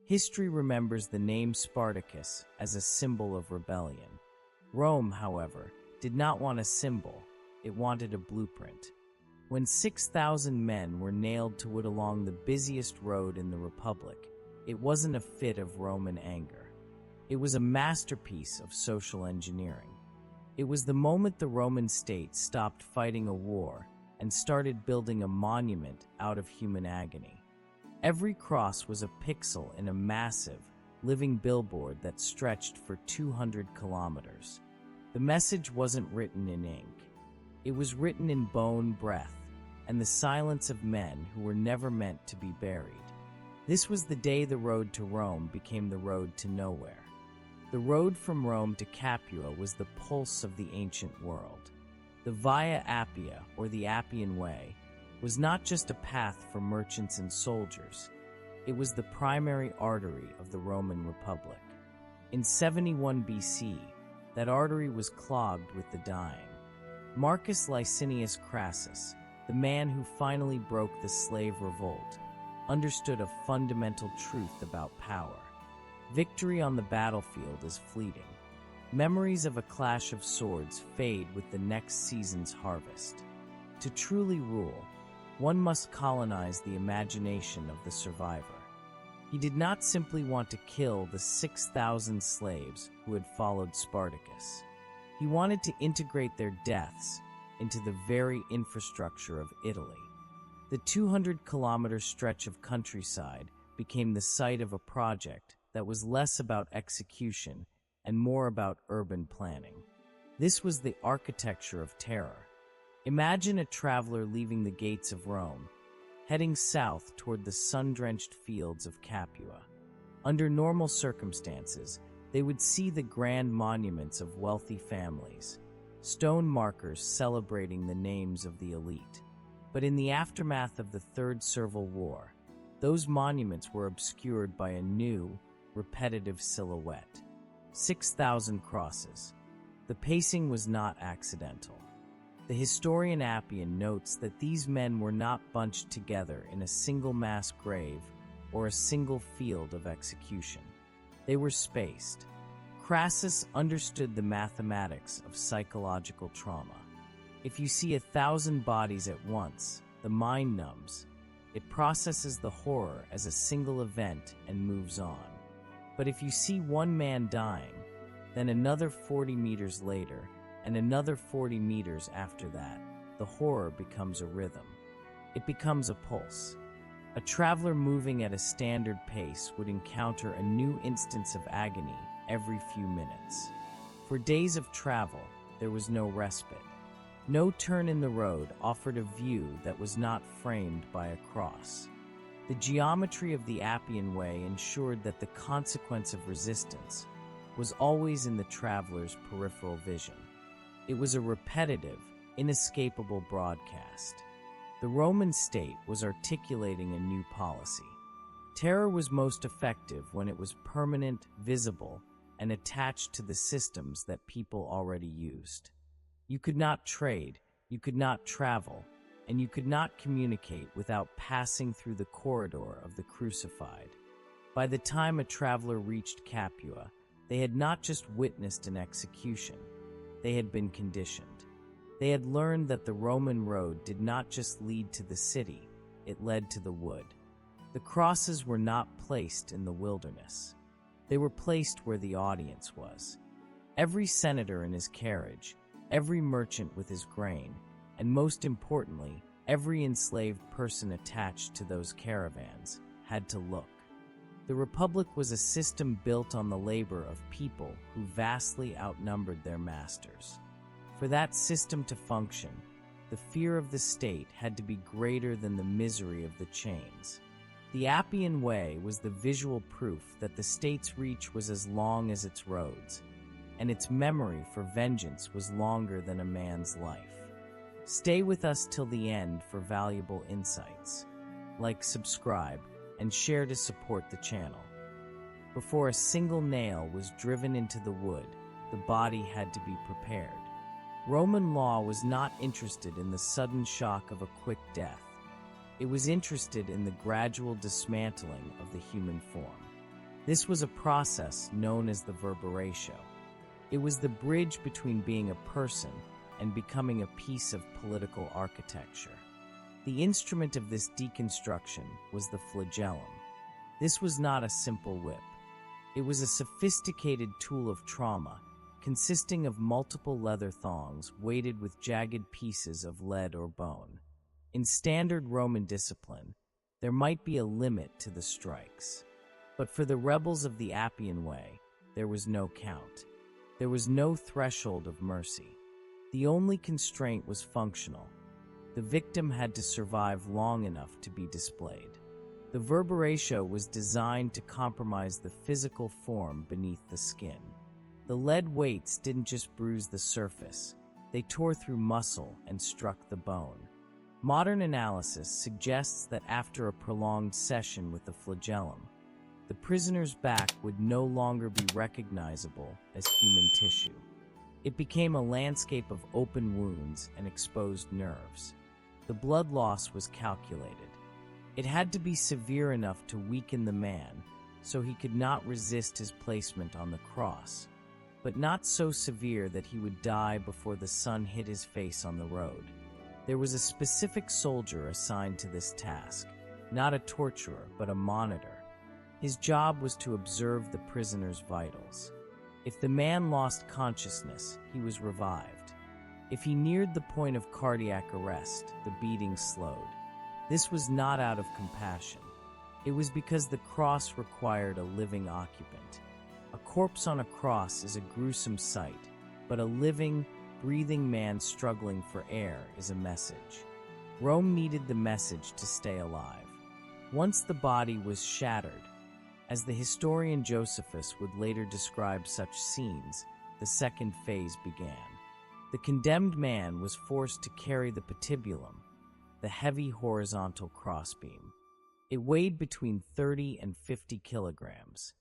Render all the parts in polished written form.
History remembers the name Spartacus as a symbol of rebellion. Rome, however, did not want a symbol, it wanted a blueprint. When 6,000 men were nailed to wood along the busiest road in the Republic, it wasn't a fit of Roman anger. It was a masterpiece of social engineering. It was the moment the Roman state stopped fighting a war and started building a monument out of human agony. Every cross was a pixel in a massive, living billboard that stretched for 200 kilometers. The message wasn't written in ink. It was written in bone breath and the silence of men who were never meant to be buried. This was the day the road to Rome became the road to nowhere. The road from Rome to Capua was the pulse of the ancient world. The Via Appia, or the Appian Way, was not just a path for merchants and soldiers. It was the primary artery of the Roman Republic. In 71 BC, that artery was clogged with the dying. Marcus Licinius Crassus, the man who finally broke the slave revolt, understood a fundamental truth about power. Victory on the battlefield is fleeting. Memories of a clash of swords fade with the next season's harvest. To truly rule, one must colonize the imagination of the survivor. He did not simply want to kill the 6,000 slaves who had followed Spartacus. He wanted to integrate their deaths into the very infrastructure of Italy. The 200-kilometer stretch of countryside became the site of a project that was less about execution and more about urban planning. This was the architecture of terror. Imagine a traveler leaving the gates of Rome, heading south toward the sun-drenched fields of Capua. Under normal circumstances, they would see the grand monuments of wealthy families, stone markers celebrating the names of the elite. But in the aftermath of the Third Servile War, those monuments were obscured by a new, repetitive silhouette. 6,000 crosses. The pacing was not accidental. The historian Appian notes that these men were not bunched together in a single mass grave or a single field of execution. They were spaced. Crassus understood the mathematics of psychological trauma. If you see 1,000 bodies at once, the mind numbs. It processes the horror as a single event and moves on. But if you see one man dying, then another 40 meters later, and another 40 meters after that, the horror becomes a rhythm. It becomes a pulse. A traveler moving at a standard pace would encounter a new instance of agony every few minutes. For days of travel, there was no respite. No turn in the road offered a view that was not framed by a cross. The geometry of the Appian Way ensured that the consequence of resistance was always in the traveler's peripheral vision. It was a repetitive, inescapable broadcast. The Roman state was articulating a new policy. Terror was most effective when it was permanent, visible, and attached to the systems that people already used. You could not trade, you could not travel, and you could not communicate without passing through the corridor of the crucified. By the time a traveler reached Capua, they had not just witnessed an execution, they had been conditioned. They had learned that the Roman road did not just lead to the city, it led to the wood. The crosses were not placed in the wilderness. They were placed where the audience was. Every senator in his carriage, every merchant with his grain, and most importantly, every enslaved person attached to those caravans had to look. The Republic was a system built on the labor of people who vastly outnumbered their masters. For that system to function, the fear of the state had to be greater than the misery of the chains. The Appian Way was the visual proof that the state's reach was as long as its roads, and its memory for vengeance was longer than a man's life. Stay with us till the end for valuable insights. Like, subscribe, and share to support the channel. Before a single nail was driven into the wood, the body had to be prepared. Roman law was not interested in the sudden shock of a quick death. It was interested in the gradual dismantling of the human form. This was a process known as the verberatio. It was the bridge between being a person and becoming a piece of political architecture. The instrument of this deconstruction was the flagellum. This was not a simple whip. It was a sophisticated tool of trauma, consisting of multiple leather thongs weighted with jagged pieces of lead or bone. In standard Roman discipline, there might be a limit to the strikes. But for the rebels of the Appian Way, there was no count. There was no threshold of mercy. The only constraint was functional. The victim had to survive long enough to be displayed. The verberatio was designed to compromise the physical form beneath the skin. The lead weights didn't just bruise the surface, they tore through muscle and struck the bone. Modern analysis suggests that after a prolonged session with the flagellum, the prisoner's back would no longer be recognizable as human tissue. It became a landscape of open wounds and exposed nerves. The blood loss was calculated. It had to be severe enough to weaken the man so he could not resist his placement on the cross, but not so severe that he would die before the sun hit his face on the road. There was a specific soldier assigned to this task, not a torturer, but a monitor. His job was to observe the prisoner's vitals. If the man lost consciousness, he was revived. If he neared the point of cardiac arrest, the beating slowed. This was not out of compassion. It was because the cross required a living occupant. A corpse on a cross is a gruesome sight, but a living, breathing man struggling for air is a message. Rome needed the message to stay alive. Once the body was shattered, as the historian Josephus would later describe such scenes, the second phase began. The condemned man was forced to carry the patibulum, the heavy horizontal crossbeam. It weighed between 30 and 50 kilograms.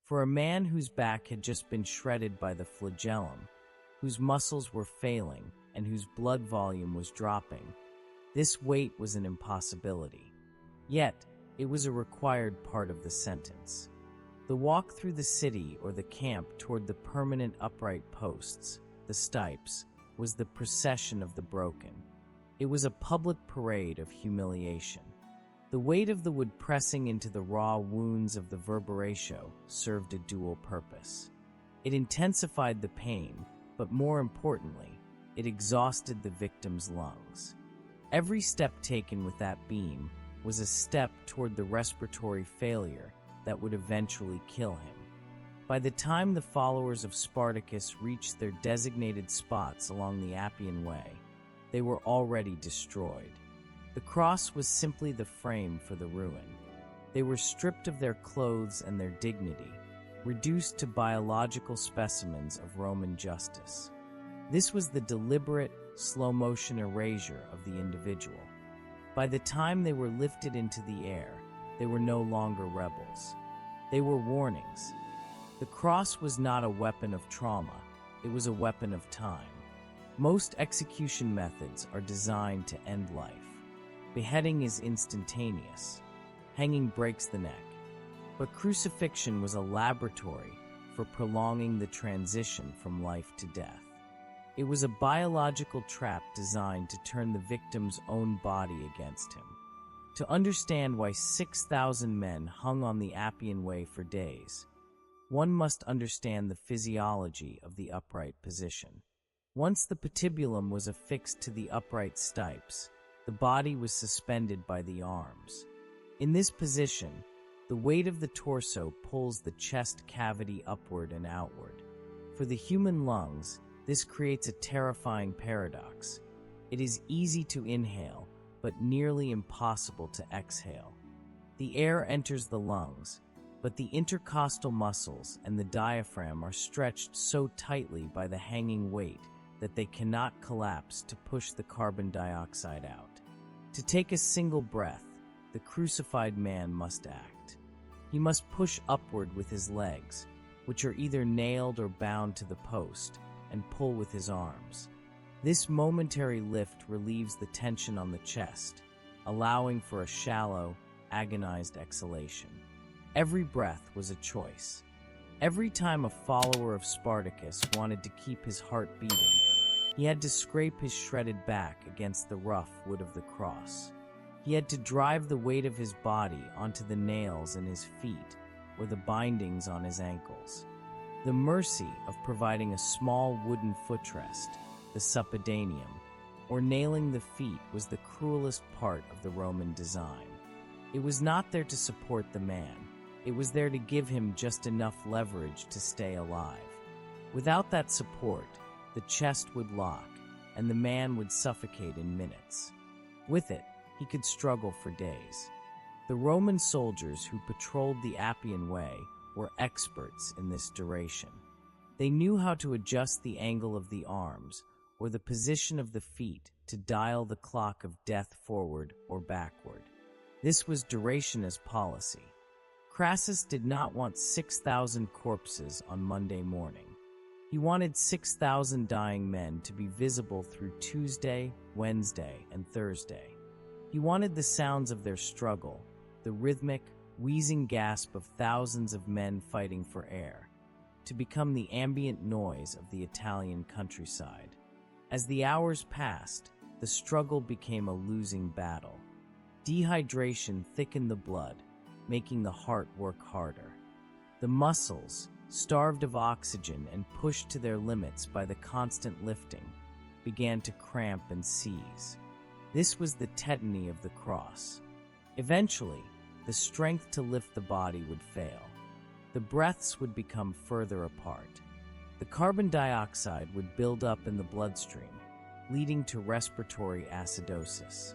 For a man whose back had just been shredded by the flagellum, whose muscles were failing, and whose blood volume was dropping, this weight was an impossibility. Yet, it was a required part of the sentence. The walk through the city or the camp toward the permanent upright posts, the stipes, was the procession of the broken. It was a public parade of humiliation. The weight of the wood pressing into the raw wounds of the verberatio served a dual purpose. It intensified the pain, but more importantly, it exhausted the victim's lungs. Every step taken with that beam was a step toward the respiratory failure that would eventually kill him. By the time the followers of Spartacus reached their designated spots along the Appian Way, they were already destroyed. The cross was simply the frame for the ruin. They were stripped of their clothes and their dignity, reduced to biological specimens of Roman justice. This was the deliberate, slow-motion erasure of the individual. By the time they were lifted into the air, they were no longer rebels. They were warnings. The cross was not a weapon of trauma, it was a weapon of time. Most execution methods are designed to end life. Beheading is instantaneous. Hanging breaks the neck. But crucifixion was a laboratory for prolonging the transition from life to death. It was a biological trap designed to turn the victim's own body against him. To understand why 6,000 men hung on the Appian Way for days, one must understand the physiology of the upright position. Once the patibulum was affixed to the upright stipes, the body was suspended by the arms. In this position, the weight of the torso pulls the chest cavity upward and outward. For the human lungs, this creates a terrifying paradox. It is easy to inhale, but nearly impossible to exhale. The air enters the lungs, but the intercostal muscles and the diaphragm are stretched so tightly by the hanging weight that they cannot collapse to push the carbon dioxide out. To take a single breath, the crucified man must act. He must push upward with his legs, which are either nailed or bound to the post, and pull with his arms. This momentary lift relieves the tension on the chest, allowing for a shallow, agonized exhalation. Every breath was a choice. Every time a follower of Spartacus wanted to keep his heart beating, he had to scrape his shredded back against the rough wood of the cross. He had to drive the weight of his body onto the nails in his feet or the bindings on his ankles. The mercy of providing a small wooden footrest, the suppedaneum, or nailing the feet was the cruelest part of the Roman design. It was not there to support the man. It was there to give him just enough leverage to stay alive. Without that support, the chest would lock, and the man would suffocate in minutes. With it, he could struggle for days. The Roman soldiers who patrolled the Appian Way were experts in this duration. They knew how to adjust the angle of the arms or the position of the feet to dial the clock of death forward or backward. This was duration as policy. Crassus did not want 6,000 corpses on Monday morning. He wanted 6,000 dying men to be visible through Tuesday, Wednesday, and Thursday. He wanted the sounds of their struggle, the rhythmic, wheezing gasp of thousands of men fighting for air, to become the ambient noise of the Italian countryside. As the hours passed, the struggle became a losing battle. Dehydration thickened the blood, making the heart work harder. The muscles, starved of oxygen and pushed to their limits by the constant lifting, began to cramp and seize. This was the tetany of the cross. Eventually, the strength to lift the body would fail. The breaths would become further apart. The carbon dioxide would build up in the bloodstream, leading to respiratory acidosis.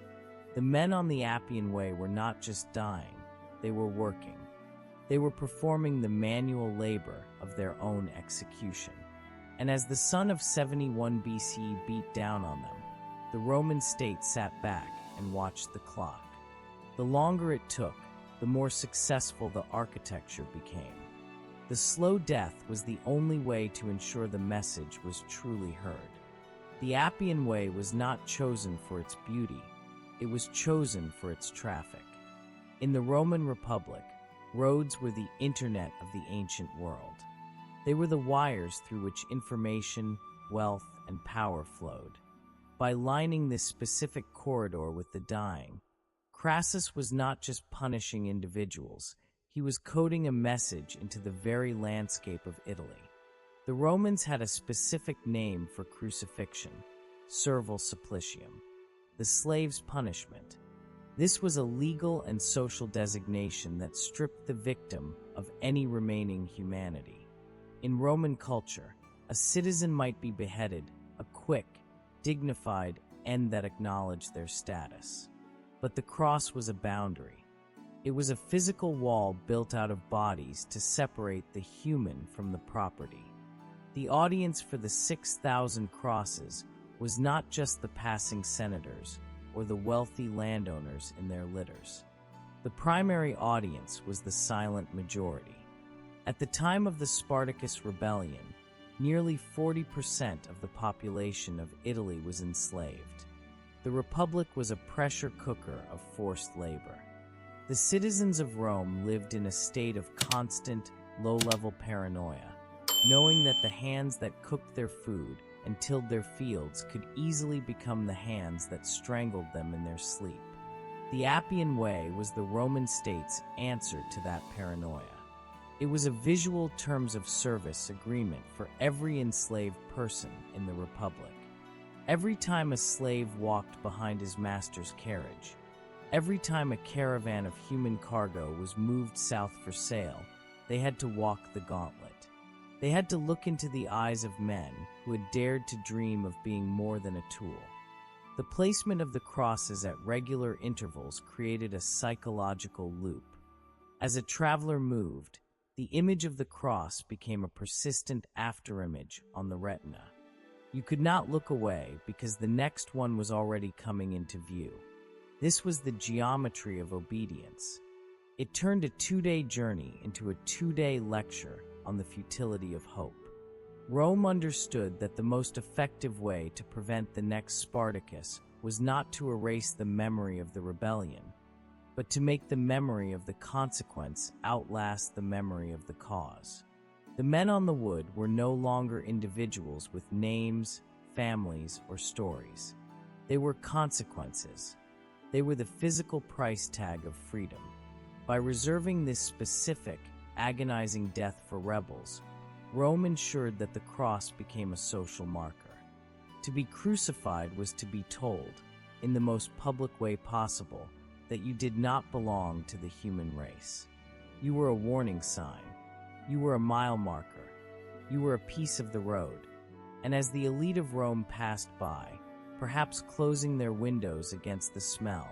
The men on the Appian Way were not just dying, they were working. They were performing the manual labor of their own execution. And as the sun of 71 BCE beat down on them, the Roman state sat back and watched the clock. The longer it took, the more successful the architecture became. The slow death was the only way to ensure the message was truly heard. The Appian Way was not chosen for its beauty, it was chosen for its traffic. In the Roman Republic, roads were the internet of the ancient world. They were the wires through which information, wealth, and power flowed. By lining this specific corridor with the dying, Crassus was not just punishing individuals, he was coding a message into the very landscape of Italy. The Romans had a specific name for crucifixion, servile supplicium, the slave's punishment. This was a legal and social designation that stripped the victim of any remaining humanity. In Roman culture, a citizen might be beheaded, a quick, dignified end that acknowledged their status. But the cross was a boundary. It was a physical wall built out of bodies to separate the human from the property. The audience for the 6,000 crosses was not just the passing senators or the wealthy landowners in their litters. The primary audience was the silent majority. At the time of the Spartacus rebellion, nearly 40% of the population of Italy was enslaved. The Republic was a pressure cooker of forced labor. The citizens of Rome lived in a state of constant, low-level paranoia, knowing that the hands that cooked their food and tilled their fields could easily become the hands that strangled them in their sleep. The Appian Way was the Roman state's answer to that paranoia. It was a visual terms of service agreement for every enslaved person in the Republic. Every time a slave walked behind his master's carriage, every time a caravan of human cargo was moved south for sale, they had to walk the gauntlet. They had to look into the eyes of men who had dared to dream of being more than a tool. The placement of the crosses at regular intervals created a psychological loop. As a traveler moved, the image of the cross became a persistent afterimage on the retina. You could not look away because the next one was already coming into view. This was the geometry of obedience. It turned a 2-day journey into a 2-day lecture on the futility of hope. Rome understood that the most effective way to prevent the next Spartacus was not to erase the memory of the rebellion, but to make the memory of the consequence outlast the memory of the cause. The men on the wood were no longer individuals with names, families, or stories. They were consequences. They were the physical price tag of freedom. By reserving this specific, agonizing death for rebels, Rome ensured that the cross became a social marker. To be crucified was to be told, in the most public way possible, that you did not belong to the human race. You were a warning sign. You were a mile marker. You were a piece of the road. And as the elite of Rome passed by, perhaps closing their windows against the smell,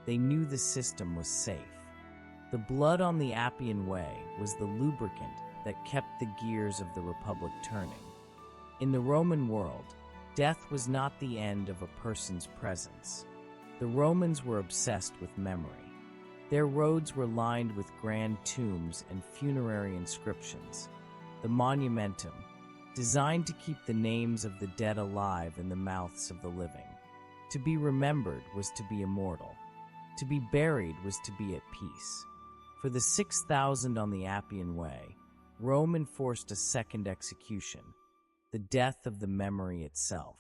they knew the system was safe. The blood on the Appian Way was the lubricant that kept the gears of the Republic turning. In the Roman world, death was not the end of a person's presence. The Romans were obsessed with memory. Their roads were lined with grand tombs and funerary inscriptions. The monumentum, designed to keep the names of the dead alive in the mouths of the living. To be remembered was to be immortal. To be buried was to be at peace. For the 6,000 on the Appian Way, Rome enforced a second execution, the death of the memory itself.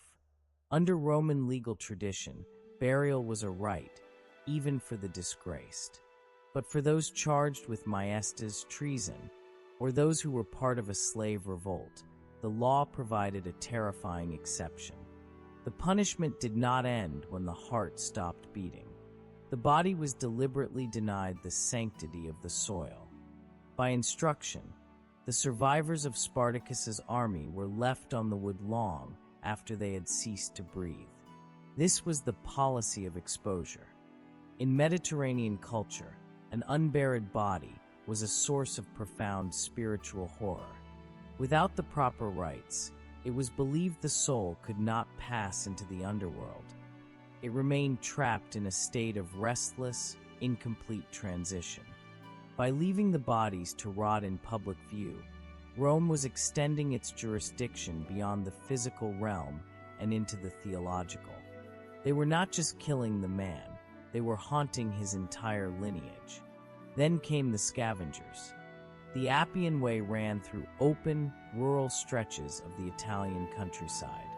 Under Roman legal tradition, burial was a right, even for the disgraced. But for those charged with maestas, treason, or those who were part of a slave revolt, the law provided a terrifying exception. The punishment did not end when the heart stopped beating. The body was deliberately denied the sanctity of the soil. By instruction, the survivors of Spartacus's army were left on the wood long after they had ceased to breathe. This was the policy of exposure. In Mediterranean culture, an unburied body was a source of profound spiritual horror. Without the proper rites, it was believed the soul could not pass into the underworld. It remained trapped in a state of restless, incomplete transition. By leaving the bodies to rot in public view, Rome was extending its jurisdiction beyond the physical realm and into the theological. They were not just killing the man, they were haunting his entire lineage. Then came the scavengers. The Appian Way ran through open, rural stretches of the Italian countryside.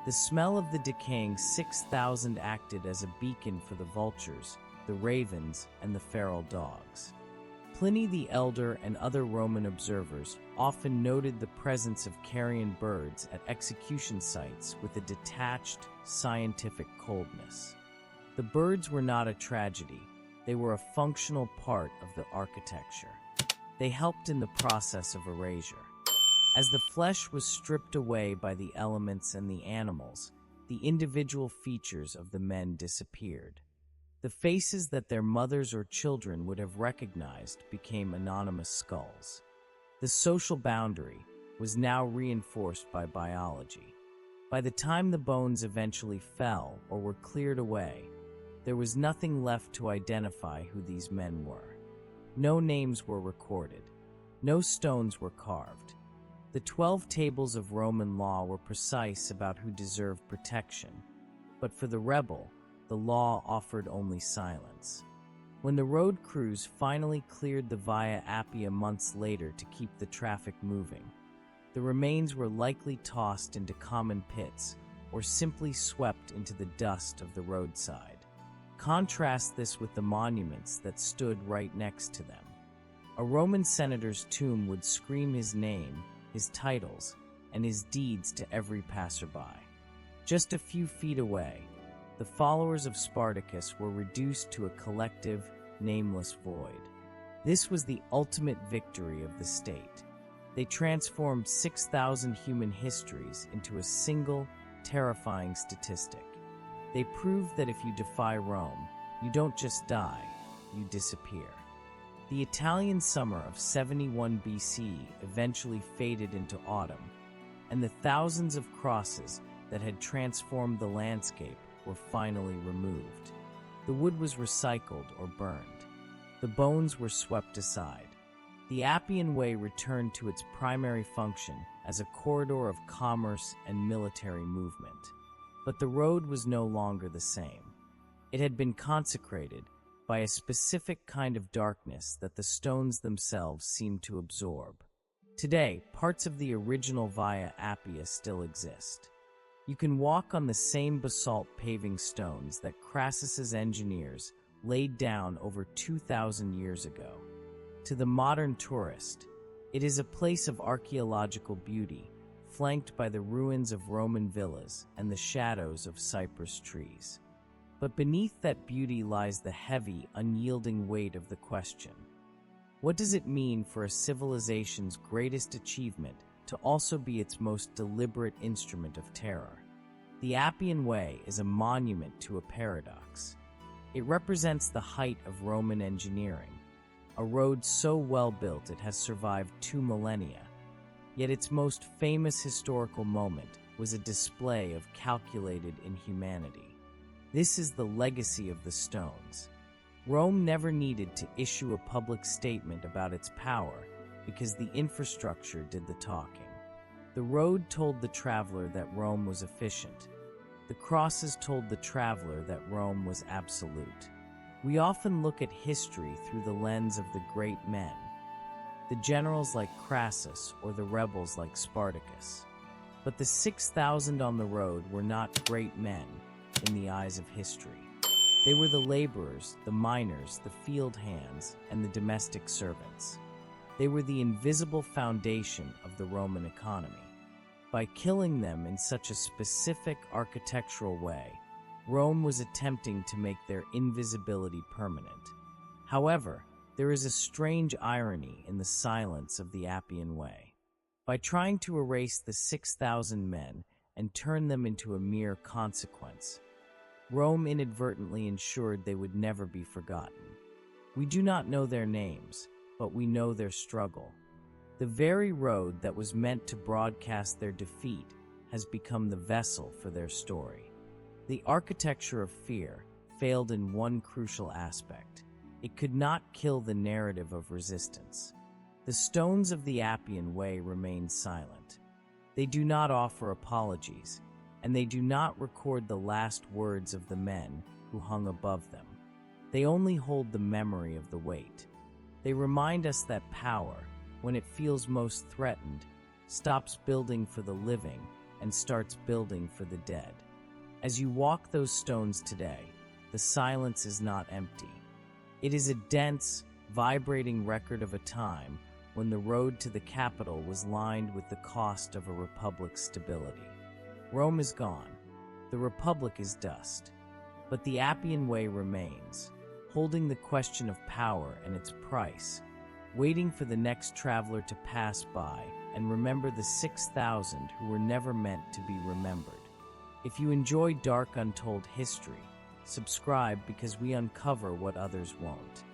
The smell of the decaying 6,000 acted as a beacon for the vultures, the ravens, and the feral dogs. Pliny the Elder and other Roman observers often noted the presence of carrion birds at execution sites with a detached, scientific coldness. The birds were not a tragedy, they were a functional part of the architecture. They helped in the process of erasure. As the flesh was stripped away by the elements and the animals, the individual features of the men disappeared. The faces that their mothers or children would have recognized became anonymous skulls. The social boundary was now reinforced by biology. By the time the bones eventually fell or were cleared away, there was nothing left to identify who these men were. No names were recorded. No stones were carved. The 12 tables of Roman law were precise about who deserved protection, but for the rebel, the law offered only silence. When the road crews finally cleared the Via Appia months later to keep the traffic moving, the remains were likely tossed into common pits or simply swept into the dust of the roadside. Contrast this with the monuments that stood right next to them. A Roman senator's tomb would scream his name, his titles, and his deeds to every passerby. Just a few feet away, the followers of Spartacus were reduced to a collective, nameless void. This was the ultimate victory of the state. They transformed 6,000 human histories into a single, terrifying statistic. They proved that if you defy Rome, you don't just die, you disappear. The Italian summer of 71 BC eventually faded into autumn, and the thousands of crosses that had transformed the landscape were finally removed. The wood was recycled or burned. The bones were swept aside. The Appian Way returned to its primary function as a corridor of commerce and military movement. But the road was no longer the same. It had been consecrated, by a specific kind of darkness that the stones themselves seem to absorb. Today, parts of the original Via Appia still exist. You can walk on the same basalt paving stones that Crassus's engineers laid down over 2,000 years ago. To the modern tourist, it is a place of archaeological beauty, flanked by the ruins of Roman villas and the shadows of cypress trees. But beneath that beauty lies the heavy, unyielding weight of the question. What does it mean for a civilization's greatest achievement to also be its most deliberate instrument of terror? The Appian Way is a monument to a paradox. It represents the height of Roman engineering, a road so well built it has survived 2 millennia. Yet its most famous historical moment was a display of calculated inhumanity. This is the legacy of the stones. Rome never needed to issue a public statement about its power because the infrastructure did the talking. The road told the traveler that Rome was efficient. The crosses told the traveler that Rome was absolute. We often look at history through the lens of the great men, the generals like Crassus or the rebels like Spartacus. But the 6,000 on the road were not great men in the eyes of history. They were the laborers, the miners, the field hands, and the domestic servants. They were the invisible foundation of the Roman economy. By killing them in such a specific architectural way, Rome was attempting to make their invisibility permanent. However, there is a strange irony in the silence of the Appian Way. By trying to erase the 6,000 men and turn them into a mere consequence, Rome inadvertently ensured they would never be forgotten. We do not know their names, but we know their struggle. The very road that was meant to broadcast their defeat has become the vessel for their story. The architecture of fear failed in one crucial aspect. It could not kill the narrative of resistance. The stones of the Appian Way remain silent. They do not offer apologies, and they do not record the last words of the men who hung above them. They only hold the memory of the weight. They remind us that power, when it feels most threatened, stops building for the living and starts building for the dead. As you walk those stones today, the silence is not empty. It is a dense, vibrating record of a time when the road to the capital was lined with the cost of a republic's stability. Rome is gone. The republic is dust. But the Appian Way remains, holding the question of power and its price, waiting for the next traveler to pass by and remember the 6,000 who were never meant to be remembered. If you enjoy dark, untold history, subscribe because we uncover what others won't.